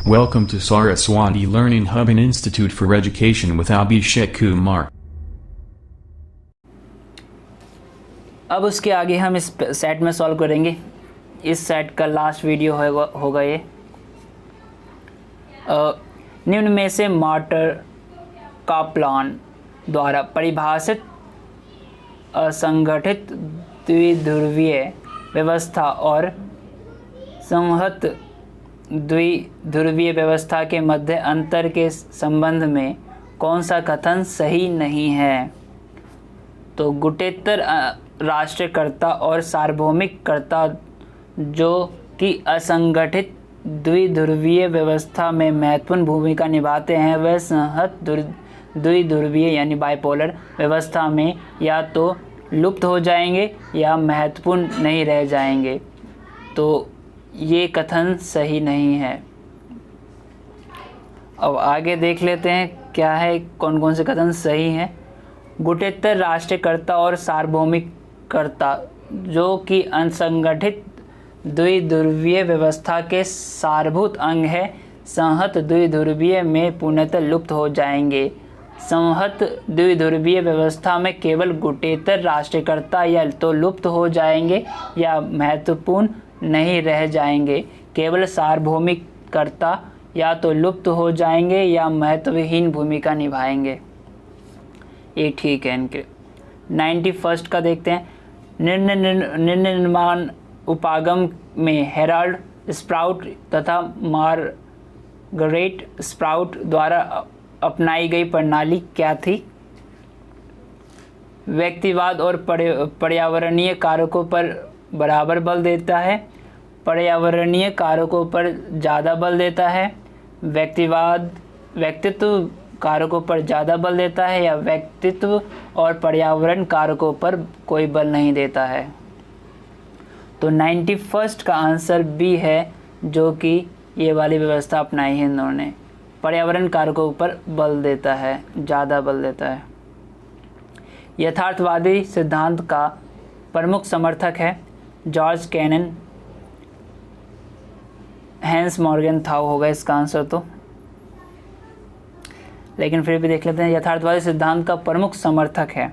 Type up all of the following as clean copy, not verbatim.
Welcome to Saraswati Learning Hub and Institute for Education with Abhishek Kumar. अब उसके आगे हम इस सेट में सॉल्व करेंगे। इस सेट का लास्ट वीडियो होगा ये। निम्न में से मार्टर का प्लान द्वारा परिभाषित असंगठित द्विध्रुवीय व्यवस्था और संहत द्विध्रुवीय व्यवस्था के मध्य अंतर के संबंध में कौन सा कथन सही नहीं है? तो गुटेतर राष्ट्रकर्ता और सार्वभौमिककर्ता जो कि असंगठित द्विध्रुवीय व्यवस्था में महत्वपूर्ण भूमिका निभाते हैं, वह संहत द्विध्रुवीय यानी बाइपोलर व्यवस्था में या तो लुप्त हो जाएंगे या महत्वपूर्ण नहीं रह जाएंगे। तो ये कथन सही नहीं है। अब आगे देख लेते हैं क्या है, कौन कौन से कथन सही हैं। गुटेतर राष्ट्रकर्ता और सार्वभौमिककर्ता जो कि असंगठित द्विध्रुवीय व्यवस्था के सारभूत अंग है, संहत द्विध्रुवीय में पूर्णतः लुप्त हो जाएंगे। संहत द्विध्रुवीय व्यवस्था में केवल गुटेतर राष्ट्रकर्ता या तो लुप्त हो जाएंगे या महत्वपूर्ण नहीं रह जाएंगे। केवल सार्वभौमिककर्ता या तो लुप्त हो जाएंगे या महत्वहीन भूमिका निभाएंगे। ये ठीक है। इनके 91 का देखते हैं। निर्णय निर्माण उपागम में हेराल्ड स्प्राउट तथा मार्गरेट स्प्राउट द्वारा अपनाई गई प्रणाली क्या थी? व्यक्तिवाद और पर्यावरणीय कारकों पर बराबर बल देता है, पर्यावरणीय कारकों पर ज़्यादा बल देता है, व्यक्तित्व कारकों पर ज़्यादा बल देता है या व्यक्तित्व और पर्यावरण कारकों पर कोई बल नहीं देता है। तो 91 का आंसर बी है, जो कि ये वाली व्यवस्था अपनाई है इन्होंने। पर्यावरण कारकों पर बल देता है, ज़्यादा बल देता है। यथार्थवादी सिद्धांत का प्रमुख समर्थक है जॉर्ज कैनन, हैंस मॉर्गेनथाउ होगा इसका आंसर तो, लेकिन फिर भी देख लेते हैं। यथार्थवादी सिद्धांत का प्रमुख समर्थक है,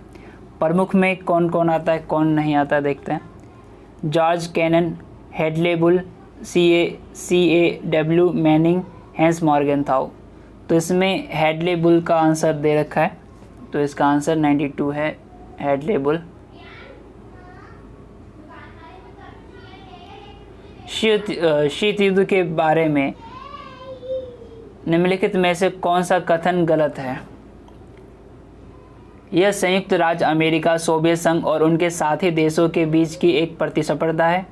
प्रमुख में कौन कौन आता है कौन नहीं आता है देखते हैं। George Kennan, Hedley Bull, CAW Manning, Hans Morgenthau. तो इसमें हेडले बुल का आंसर दे रखा है, तो इसका आंसर 92 है, हेडले बुल। शीत युद्ध के बारे में निम्नलिखित में से कौन सा कथन गलत है? यह संयुक्त राज्य अमेरिका, सोवियत संघ और उनके साथी देशों के बीच की एक प्रतिस्पर्धा है।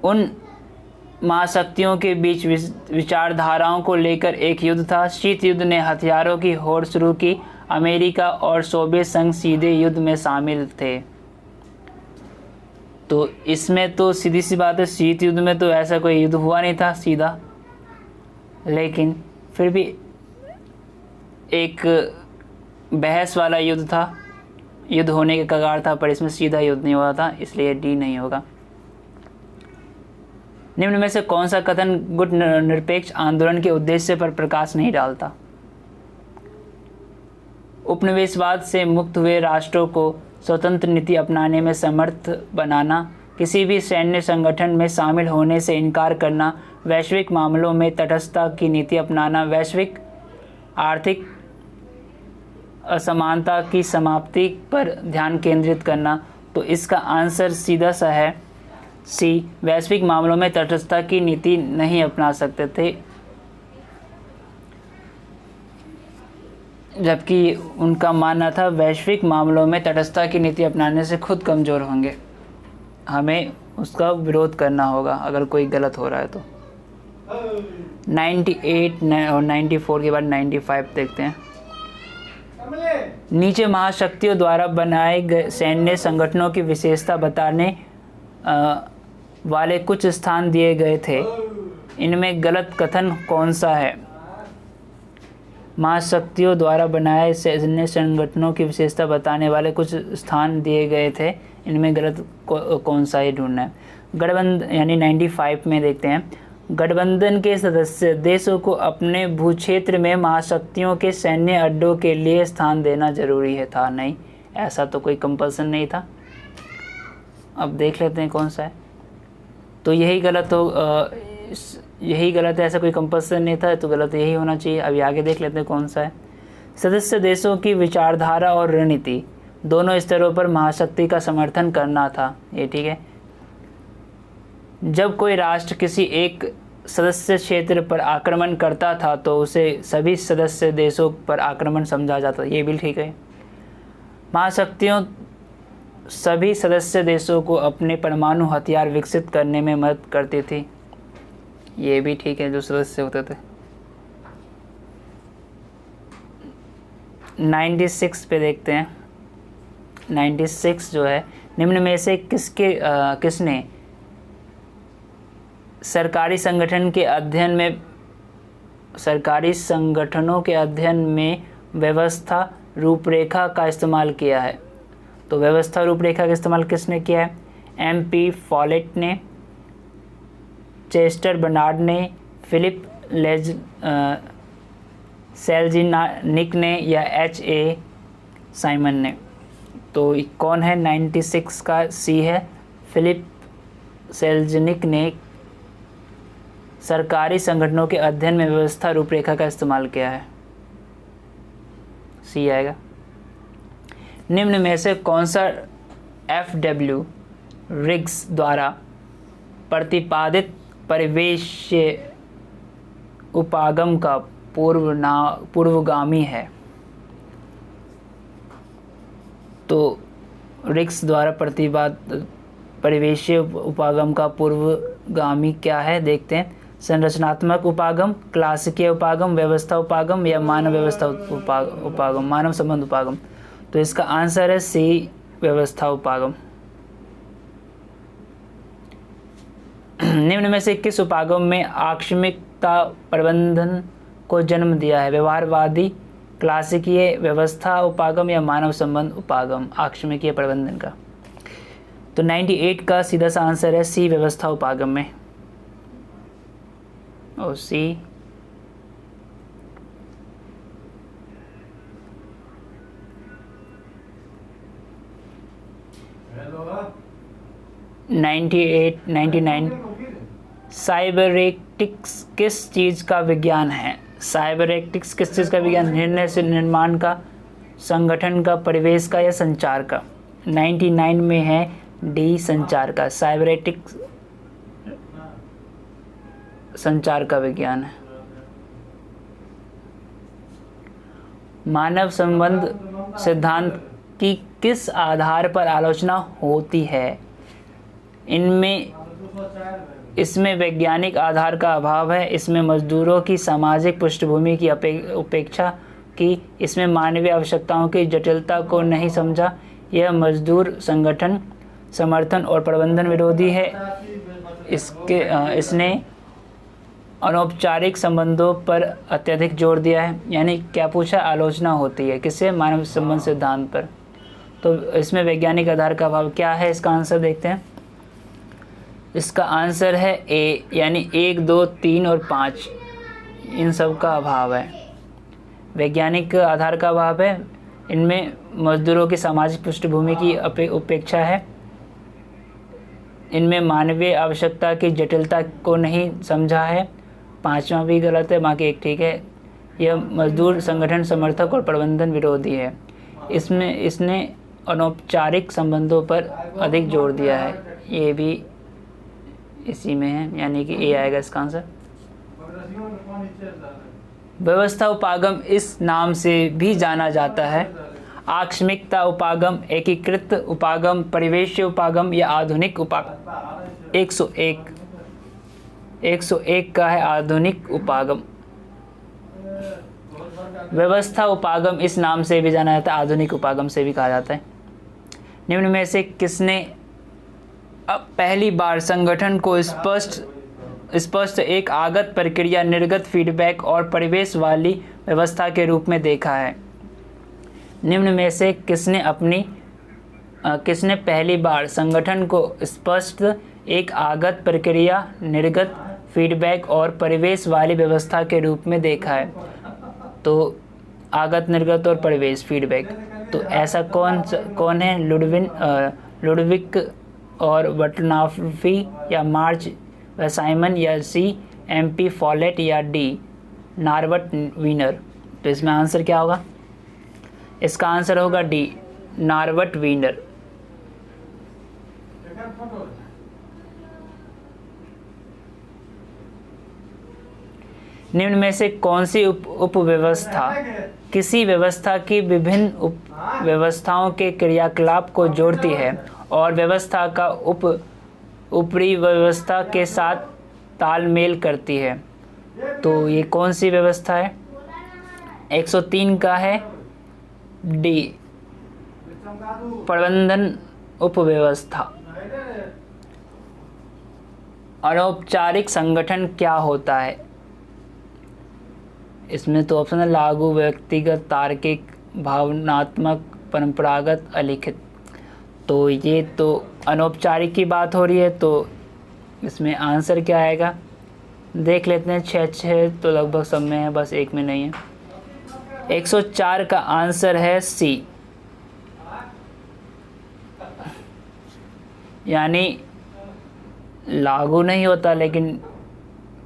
उन महाशक्तियों के बीच विचारधाराओं को लेकर एक युद्ध था। शीत युद्ध ने हथियारों की होड़ शुरू की। अमेरिका और सोवियत संघ सीधे युद्ध में शामिल थे। तो इसमें तो सीधी सी बात है, शीत युद्ध में तो ऐसा कोई युद्ध हुआ नहीं था सीधा, लेकिन फिर भी एक बहस वाला युद्ध था, युद्ध होने के कगार था, पर इसमें सीधा युद्ध नहीं हुआ था, इसलिए डी नहीं होगा। निम्न में से कौन सा कथन गुट निरपेक्ष आंदोलन के उद्देश्य पर प्रकाश नहीं डालता? उपनिवेशवाद से मुक्त हुए राष्ट्रों को स्वतंत्र नीति अपनाने में समर्थ बनाना, किसी भी सैन्य संगठन में शामिल होने से इनकार करना, वैश्विक मामलों में तटस्थता की नीति अपनाना, वैश्विक आर्थिक असमानता की समाप्ति पर ध्यान केंद्रित करना। तो इसका आंसर सीधा सा है सी, वैश्विक मामलों में तटस्थता की नीति नहीं अपना सकते थे, जबकि उनका मानना था वैश्विक मामलों में तटस्थता की नीति अपनाने से खुद कमज़ोर होंगे, हमें उसका विरोध करना होगा अगर कोई गलत हो रहा है तो। 98 और 94 के बाद 95 देखते हैं। नीचे महाशक्तियों द्वारा बनाए गए सैन्य संगठनों की विशेषता बताने वाले कुछ स्थान दिए गए थे, इनमें गलत कथन कौन सा है? महाशक्तियों द्वारा बनाए सैन्य संगठनों की विशेषता बताने वाले कुछ स्थान दिए गए थे, इनमें गलत कौन सा ही ढूंढना है। गठबंधन यानी 95 में देखते हैं, गठबंधन के सदस्य देशों को अपने भूक्षेत्र में महाशक्तियों के सैन्य अड्डों के लिए स्थान देना जरूरी है था। नहीं, ऐसा तो कोई कंपल्सन नहीं था। अब देख लेते हैं कौन सा है। तो यही गलत यही गलत है, ऐसा कोई कंपल्सन नहीं था, तो गलत यही होना चाहिए। अभी आगे देख लेते हैं कौन सा है। सदस्य देशों की विचारधारा और रणनीति दोनों स्तरों पर महाशक्ति का समर्थन करना था। ये ठीक है। जब कोई राष्ट्र किसी एक सदस्य क्षेत्र पर आक्रमण करता था तो उसे सभी सदस्य देशों पर आक्रमण समझा जाता। ये भी ठीक है। महाशक्तियों सभी सदस्य देशों को अपने परमाणु हथियार विकसित करने में मदद करती थी। ये भी ठीक है, जो सदस्य होते थे। 96 पे देखते हैं। 96 जो है, निम्न में से किसने सरकारी संगठनों के अध्ययन में व्यवस्था रूपरेखा का इस्तेमाल किया है? तो व्यवस्था रूपरेखा का इस्तेमाल किसने किया है? MP फॉलेट ने, चेस्टर बर्नार्ड ने, फिलिप सेल्जिनिक ने या HA साइमन ने? तो कौन है? 96 का C है, फिलिप सेल्जिनिक ने सरकारी संगठनों के अध्ययन में व्यवस्था रूपरेखा का इस्तेमाल किया है। C आएगा। निम्न में से कौन सा FW रिग्स द्वारा प्रतिपादित परिवेशीय उपागम का पूर्वगामी है? तो रिग्स द्वारा प्रतिपादित परिवेशीय उपागम का पूर्वगामी क्या है? देखते हैं। संरचनात्मक उपागम, क्लासिकीय उपागम, व्यवस्था उपागम या मानव व्यवस्था उपागम, मानव संबंध उपागम? तो इसका आंसर है C, व्यवस्था उपागम। निम्न में से किस उपागम में आकस्मिकता प्रबंधन को जन्म दिया है? व्यवहारवादी, क्लासिकीय, व्यवस्था उपागम या मानव संबंध उपागम? आकस्मिकीय प्रबंधन का। तो 98 का सीधा सा आंसर है C, व्यवस्था उपागम में। और C 99 साइबरेटिक्स किस चीज़ का विज्ञान है? साइबरेटिक्स किस चीज़ का विज्ञान? निर्णय से निर्माण का, संगठन का, परिवेश का या संचार का? 99 में है D, संचार का। साइबरेटिक्स संचार का विज्ञान है। मानव संबंध सिद्धांत की किस आधार पर आलोचना होती है? इसमें वैज्ञानिक आधार का अभाव है, इसमें मजदूरों की सामाजिक पृष्ठभूमि की उपेक्षा की, इसमें मानवीय आवश्यकताओं की जटिलता को नहीं समझा, यह मजदूर संगठन समर्थन और प्रबंधन विरोधी है, इसने अनौपचारिक संबंधों पर अत्यधिक जोर दिया है। यानी क्या पूछा? आलोचना होती है किससे? मानव संबंध सिद्धांत पर। तो इसमें वैज्ञानिक आधार का अभाव क्या है? इसका आंसर देखते हैं। इसका आंसर है A, यानी 1, 2, 3 और 5 इन सब का अभाव है। वैज्ञानिक आधार का अभाव है, इनमें मजदूरों की सामाजिक पृष्ठभूमि की उपेक्षा है, इनमें मानवीय आवश्यकता की जटिलता को नहीं समझा है, 5वां भी गलत है, बाकी एक ठीक है। यह मजदूर संगठन समर्थक और प्रबंधन विरोधी है, इसने अनौपचारिक संबंधों पर अधिक जोर दिया है, ये भी इसी में है, यानी कि A आएगा इसका आंसर। व्यवस्था उपागम इस नाम से भी जाना जाता है। आकस्मिकता उपागम, एकीकृत उपागम, परिवेशीय उपागम या आधुनिक उपागम? 101 का है आधुनिक उपागम। व्यवस्था उपागम इस नाम से भी जाना जाता है, आधुनिक उपागम से भी कहा जाता है। निम्न में से किसने अब पहली बार संगठन को स्पष्ट एक आगत प्रक्रिया, निर्गत फीडबैक और परिवेश वाली व्यवस्था के रूप में देखा है? निम्न में से किसने पहली बार संगठन को स्पष्ट एक आगत प्रक्रिया, निर्गत फीडबैक और परिवेश वाली व्यवस्था के रूप में देखा है। तो आगत, निर्गत और परिवेश फीडबैक, तो ऐसा कौन है? लुडविक और बटनाफी या मार्च व साइमन या सी MP फॉलेट या डी नॉर्बर्ट वीनर। तो इसमें आंसर क्या होगा? इसका आंसर होगा डी नॉर्बर्ट वीनर। निम्न में से कौन सी उपव्यवस्था किसी व्यवस्था की विभिन्न उप व्यवस्थाओं के क्रियाकलाप को जोड़ती है और व्यवस्था का ऊपरी व्यवस्था के साथ तालमेल करती है? तो ये कौन सी व्यवस्था है? 103 का है डी प्रबंधन उपव्यवस्था। अनौपचारिक संगठन क्या होता है? इसमें तो ऑप्शन है लागू, व्यक्तिगत, तार्किक, भावनात्मक, परंपरागत, अलिखित। तो ये तो अनौपचारिक की बात हो रही है, तो इसमें आंसर क्या आएगा? देख लेते हैं। 6 तो लगभग सब में है, बस एक में नहीं है। 104 का आंसर है सी, यानी लागू नहीं होता, लेकिन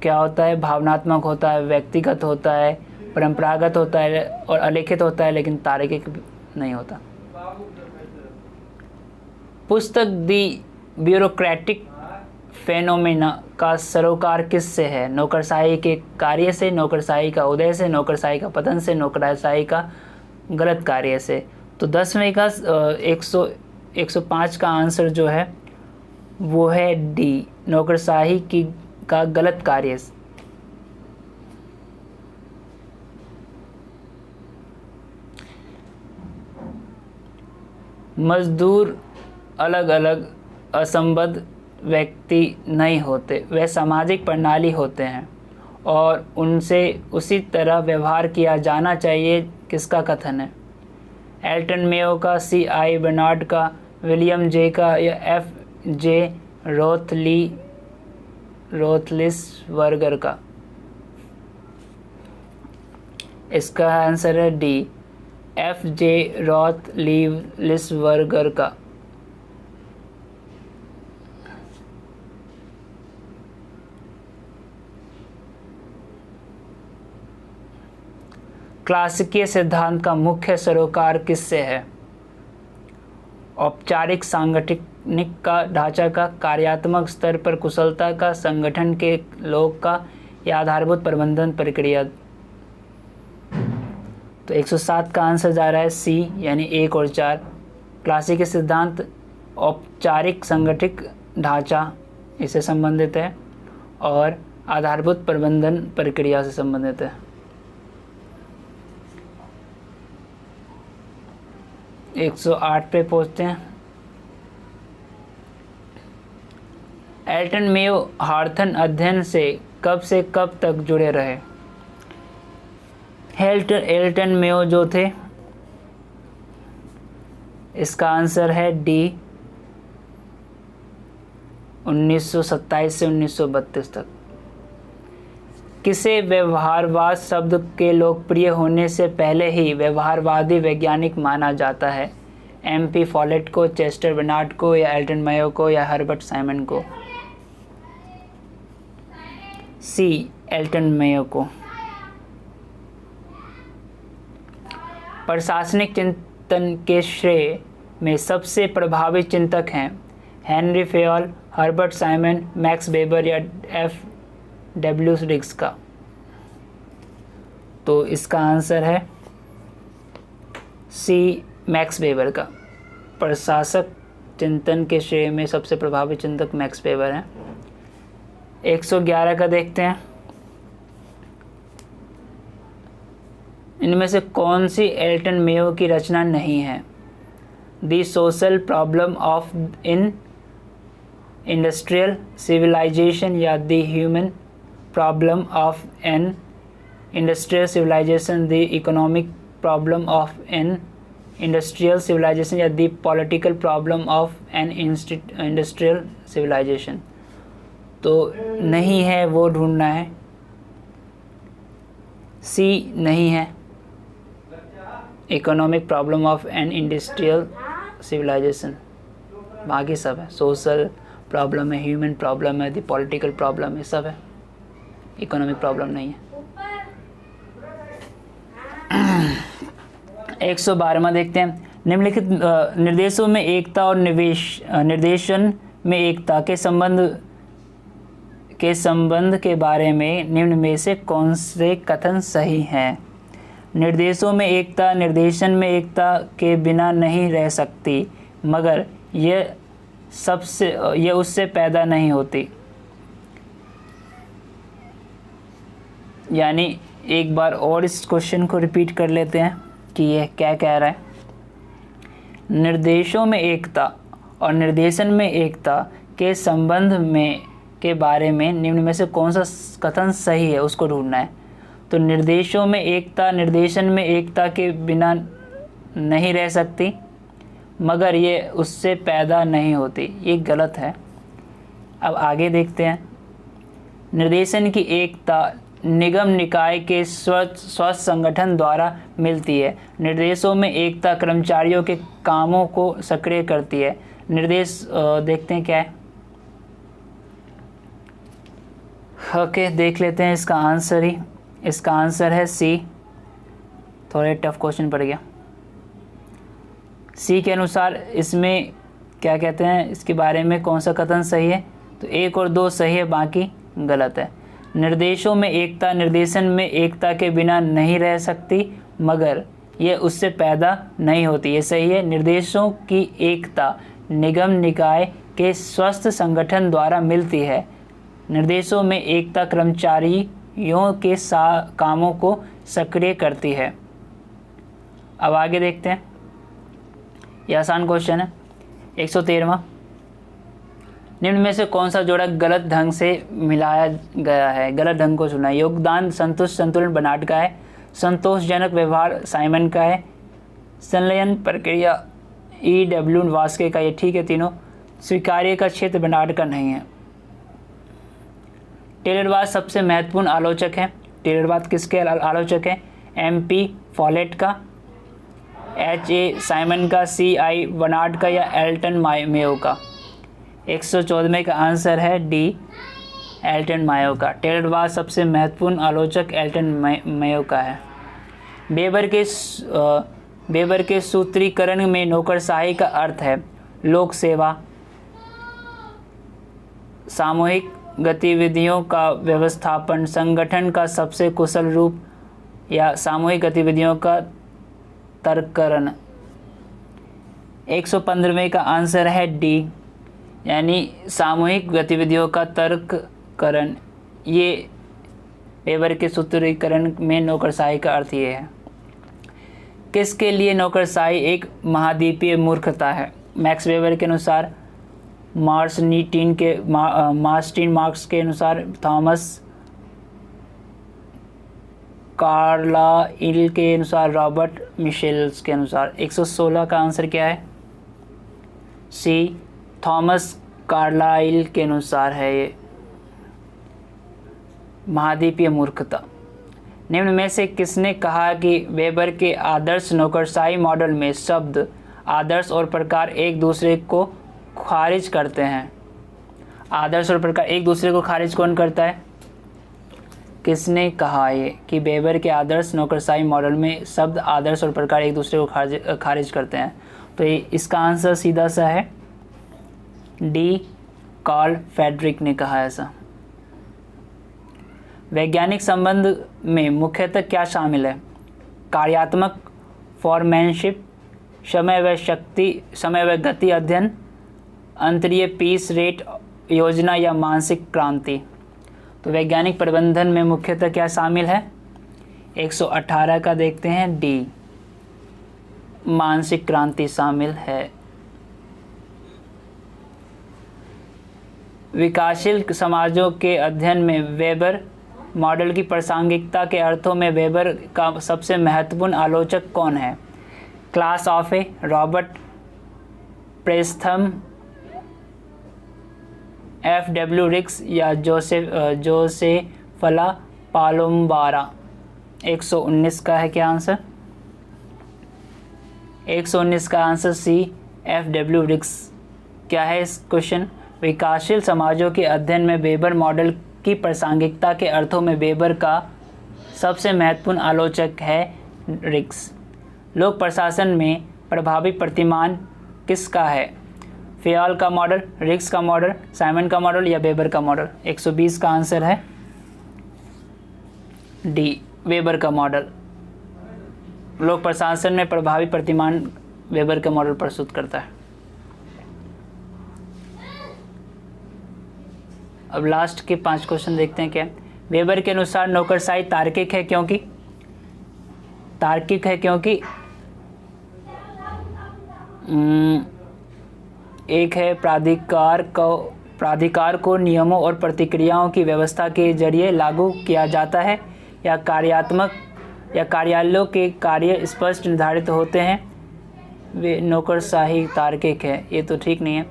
क्या होता है? भावनात्मक होता है, व्यक्तिगत होता है, परंपरागत होता है और अलिखित होता है, लेकिन तार्किक नहीं होता। पुस्तक दी ब्यूरोक्रेटिक फेनोमेना का सरोकार किससे है? नौकरशाही के कार्य से, नौकरशाही का उदय से, नौकरशाही का पतन से, नौकरशाही का गलत कार्य से। तो 10वें का 105 का आंसर जो है वो है डी नौकरशाही की का गलत कार्य। मजदूर अलग अलग असंबद्ध व्यक्ति नहीं होते, वे सामाजिक प्रणाली होते हैं और उनसे उसी तरह व्यवहार किया जाना चाहिए। किसका कथन है? एल्टन मेयो का, C.I. बर्नार्ड का, विलियम जे का या F.J. रोथलिसबर्गर का? इसका आंसर है डी F.J. रोथलिसबर्गर का। क्लासिकीय सिद्धांत का मुख्य सरोकार किससे है? औपचारिक सांगठनिक का, ढांचा का, कार्यात्मक स्तर पर कुशलता का, संगठन के लोग का या आधारभूत प्रबंधन प्रक्रिया? तो 107 का आंसर जा रहा है सी, यानी 1 और 4। क्लासिकीय सिद्धांत औपचारिक संगठित ढांचा इससे संबंधित है और आधारभूत प्रबंधन प्रक्रिया से संबंधित है। 108 पे पहुंचते हैं। एल्टन मेयो हार्थन अध्ययन से कब तक जुड़े रहे? एल्टन मेयो जो थे, इसका आंसर है डी 1927 से 1932 तक। किसे व्यवहारवाद शब्द के लोकप्रिय होने से पहले ही व्यवहारवादी वैज्ञानिक माना जाता है? MP फॉलेट को, चेस्टर बर्नार्ड को या एल्टन मेयो को या हर्बर्ट साइमन को? सी एल्टन मेयो को। प्रशासनिक चिंतन के श्रेय में सबसे प्रभावी चिंतक हैं Henry Fayol, Herbert Simon, max weber या F.W. रिग्स का? तो इसका आंसर है सी मैक्स वेबर का। प्रशासक चिंतन के श्रेय में सबसे प्रभावी चिंतक मैक्स वेबर हैं। 111 का देखते हैं। इनमें से कौन सी एल्टन मेयो की रचना नहीं है? The social problem of in industrial civilisation या the human problem of an industrial civilisation, the economic problem of an industrial civilisation या the political problem of an industrial civilisation? तो नहीं है वो ढूंढना है। सी नहीं है, economic problem of an industrial civilisation. बाकी सब है, सोशल प्रॉब्लम है, ह्यूमन प्रॉब्लम है, द पॉलिटिकल प्रॉब्लम है, सब है, इकोनॉमिक प्रॉब्लम नहीं है। 112वां देखते हैं। निम्नलिखित निर्देशों में एकता और निर्देशन में एकता के संबंध के बारे में निम्न में से कौन से कथन सही हैं? निर्देशों में एकता निर्देशन में एकता के बिना नहीं रह सकती, मगर यह उससे पैदा नहीं होती। यानी एक बार और इस क्वेश्चन को रिपीट कर लेते हैं कि यह क्या कह रहा है। निर्देशों में एकता और निर्देशन में एकता के संबंध में के बारे में निम्न में से कौन सा कथन सही है, उसको ढूंढना है। तो निर्देशों में एकता निर्देशन में एकता के बिना नहीं रह सकती, मगर ये उससे पैदा नहीं होती, ये गलत है। अब आगे देखते हैं। निर्देशन की एकता निगम निकाय के स्वस्थ संगठन द्वारा मिलती है। निर्देशों में एकता कर्मचारियों के कामों को सक्रिय करती है। निर्देश देखते हैं क्या है। ओके, देख लेते हैं इसका आंसर ही। इसका आंसर है सी। थोड़े टफ क्वेश्चन पड़ गया। सी के अनुसार इसमें क्या कहते हैं, इसके बारे में कौन सा कथन सही है? तो 1 और 2 सही है, बाकी गलत है। निर्देशों में एकता निर्देशन में एकता के बिना नहीं रह सकती, मगर ये उससे पैदा नहीं होती, ये सही है। निर्देशों की एकता निगम निकाय के स्वस्थ संगठन द्वारा मिलती है। निर्देशों में एकता कर्मचारियों के कामों को सक्रिय करती है। अब आगे देखते हैं, यह आसान क्वेश्चन है। 113वां। निम्न में से कौन सा जोड़ा गलत ढंग से मिलाया गया है? गलत ढंग को चुना है। योगदान संतुष्ट संतुलन बनाट का है, संतोषजनक व्यवहार साइमन का है, संलयन प्रक्रिया E.W. वास्के का, ये ठीक है तीनों। स्वीकार्य का क्षेत्र बनाट का नहीं है। टेलरवाद सबसे महत्वपूर्ण आलोचक है। टेलरवाद किसके आलोचक हैं? M.P. फॉलेट का, H.A. साइमन का, C.I. बनाट का या एल्टन मेयो का? 114वें का आंसर है डी, एल्टन मेयो का। टेलरवाद सबसे महत्वपूर्ण आलोचक एल्टन मेयो का है। वेबर के सूत्रीकरण में नौकरशाही का अर्थ है लोक सेवा, सामूहिक गतिविधियों का व्यवस्थापन, संगठन का सबसे कुशल रूप या सामूहिक गतिविधियों का तर्ककरण। 115वें का आंसर है डी, यानी सामूहिक गतिविधियों का तर्ककरण। ये वेबर के सूत्रीकरण में नौकरशाही का अर्थ ये है। किसके लिए नौकरशाही एक महाद्वीपीय मूर्खता है? मैक्स वेबर के अनुसार, मार्टिन मार्क्स के अनुसार, थॉमस कार्लाइल के अनुसार, रॉबर्ट मिशेल्स के अनुसार। 116 का आंसर क्या है? सी, थॉमस कार्लाइल के अनुसार है ये महाद्वीपीय मूर्खता। निम्न में से किसने कहा कि वेबर के आदर्श नौकरशाही मॉडल में शब्द आदर्श और प्रकार एक दूसरे को खारिज करते हैं? आदर्श और प्रकार एक दूसरे को खारिज कौन करता है? किसने कहा ये कि वेबर के आदर्श नौकरशाही मॉडल में शब्द आदर्श और प्रकार एक दूसरे को खारिज करते हैं? तो ये इसका आंसर सीधा सा है डी, कार्ल फेडरिक ने कहा ऐसा। वैज्ञानिक संबंध में मुख्यतः क्या शामिल है? कार्यात्मक फॉरमैनशिप, समय व गति अध्ययन, अंतरीय पीस रेट योजना या मानसिक क्रांति। तो वैज्ञानिक प्रबंधन में मुख्यतः क्या शामिल है? 118 का देखते हैं डी, मानसिक क्रांति शामिल है। विकासशील समाजों के अध्ययन में वेबर मॉडल की प्रासंगिकता के अर्थों में वेबर का सबसे महत्वपूर्ण आलोचक कौन है? क्लास ऑफे, रॉबर्ट प्रेस्थम, FW रिक्स या जोसेफला पालोम्बारा? 119 का है क्या आंसर? 119 का आंसर सी, FW रिक्स। क्या है इस क्वेश्चन? विकासशील समाजों के अध्ययन में वेबर मॉडल की प्रासंगिकता के अर्थों में वेबर का सबसे महत्वपूर्ण आलोचक है रिक्स। लोक प्रशासन में प्रभावी प्रतिमान किसका है? फेयाल का मॉडल, रिक्स का मॉडल, साइमन का मॉडल या वेबर का मॉडल? 120 का आंसर है डी, वेबर का मॉडल। लोक प्रशासन में प्रभावी प्रतिमान वेबर का मॉडल प्रस्तुत करता है। अब लास्ट के 5 क्वेश्चन देखते हैं क्या। वेबर के अनुसार नौकरशाही तार्किक है क्योंकि एक है प्राधिकार को नियमों और प्रतिक्रियाओं की व्यवस्था के जरिए लागू किया जाता है, या कार्यालयों के कार्य स्पष्ट निर्धारित होते हैं, वे नौकरशाही तार्किक है। ये तो ठीक नहीं है।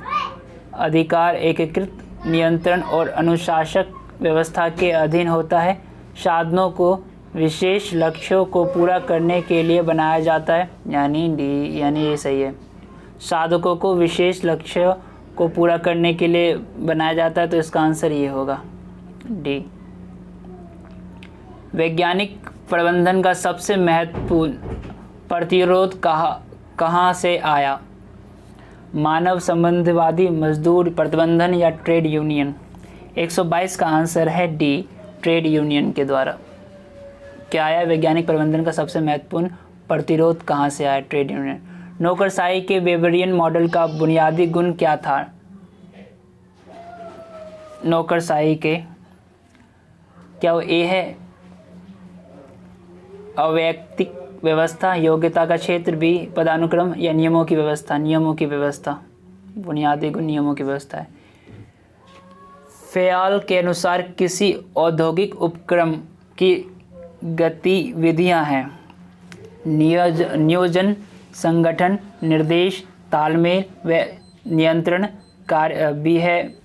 अधिकार एकीकृत नियंत्रण और अनुशासक व्यवस्था के अधीन होता है, साधनों को विशेष लक्ष्यों को पूरा करने के लिए बनाया जाता है, यानी डी, यानी ये सही है। साधकों को विशेष लक्ष्य को पूरा करने के लिए बनाया जाता है, तो इसका आंसर ये होगा डी। वैज्ञानिक प्रबंधन का सबसे महत्वपूर्ण प्रतिरोध कहाँ से आया? मानव संबंधवादी, मजदूर प्रबंधन या ट्रेड यूनियन? 122 का आंसर है डी, ट्रेड यूनियन के द्वारा। क्या आया? वैज्ञानिक प्रबंधन का सबसे महत्वपूर्ण प्रतिरोध कहाँ से आया? Trade union. नौकरशाही के वेबरियन मॉडल का बुनियादी गुण क्या था? नौकरशाही के, क्या वो ए है अवैयक्तिक व्यवस्था, योग्यता का क्षेत्र, बी पदानुक्रम, या नियमों की व्यवस्था? नियमों की व्यवस्था। बुनियादी गुण नियमों की व्यवस्था है। फेयाल के अनुसार किसी औद्योगिक उपक्रम की गतिविधियां हैं? नियोजन, संगठन, निर्देश, तालमेल व नियंत्रण कार्य। बी है,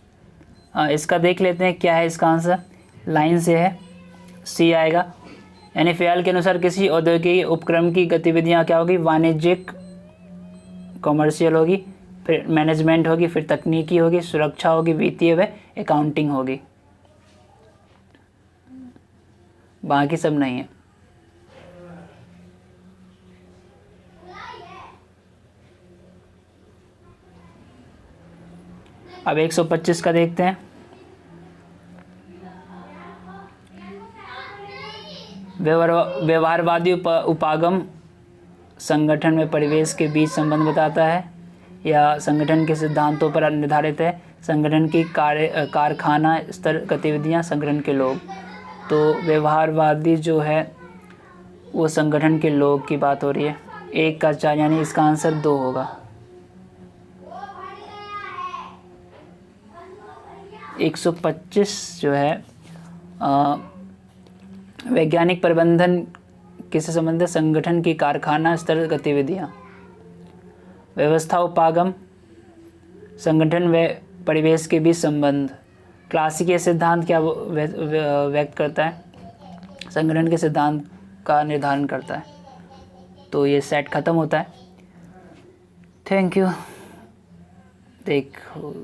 इसका देख लेते हैं क्या है इसका आंसर। लाइन से है, सी आएगा। यानी फेयाल के अनुसार किसी औद्योगिक उपक्रम की गतिविधियां क्या होगी? वाणिज्यिक, कॉमर्शियल होगी, फिर मैनेजमेंट होगी, फिर तकनीकी होगी, सुरक्षा होगी, वित्तीय व अकाउंटिंग होगी। बाकी सब नहीं है। अब 125 का देखते हैं। व्यवहारवादी उपागम संगठन में परिवेश के बीच संबंध बताता है, या संगठन के सिद्धांतों पर निर्धारित है? संगठन की कारखाना स्तर गतिविधियां, संगठन के लोग। तो व्यवहारवादी जो है वो संगठन के लोग की बात हो रही है। 1 का 4, यानी इसका आंसर 2 होगा। 125 जो है वैज्ञानिक प्रबंधन किससे संबंधित है? संगठन की कारखाना स्तर गतिविधियां। व्यवस्था उपागम संगठन व परिवेश के बीच संबंध। क्लासिकीय सिद्धांत क्या व्यक्त करता है? संगठन के सिद्धांत का निर्धारण करता है। तो ये सेट खत्म होता है। Thank you. देखो